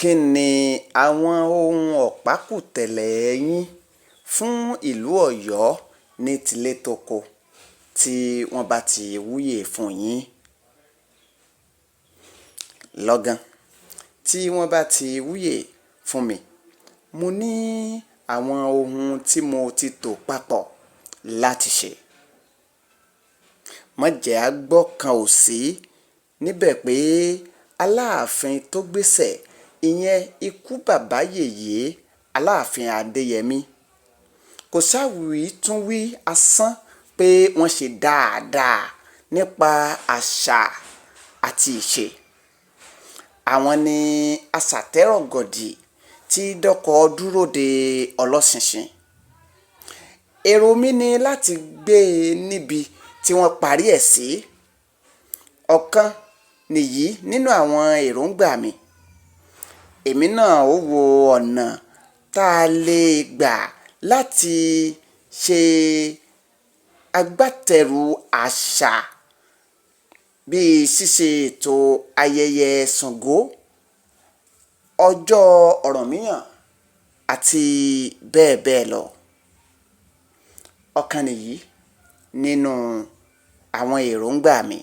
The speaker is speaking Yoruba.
Kí ni àwọn ohun ọ̀pákùtẹ̀lẹ̀ yín fún ìlú Ọ̀yọ́ ní tilé toko tí wọ́n bá ti wúyè fún yín? Lọ́gán tí wọ́n bá ti wúyè fún mi, mo ní àwọn ohun tí mo ti tò papọ̀ láti ṣe. Má jẹ́ á gbọ́ kan ò sí níbẹ̀ pé Aláàfin tó gbéṣẹ̀, ìyẹn ikú bàbá yèyé Aláàfin Adéyẹmí, kò sáwí tún wí asán pé wọ́n ṣe dáadáa nípa àṣà àti ìṣe. Àwọn ni aṣàtẹ́rọ̀gọ̀dì tí dọ́kọ̀ dúró de ọlọ́ṣinṣin. Èrò mi ni láti gbé e níbi tí wọ́n parí ẹ̀ sí. Ọ̀kan nìyí nínú àwọn èròǹgbà mi. Èmi náà ó wo ọ̀nà tá a lè gbà láti ṣe agbátẹrù àṣà bíi ṣíṣe ètò ayẹyẹ Ṣàngó, ọjọ́ Ọ̀rànmíyàn àti bẹ́ẹ̀ bẹ́ẹ̀ lọ. Ọ̀kan nìyí nínú àwọn èròǹgbà mi.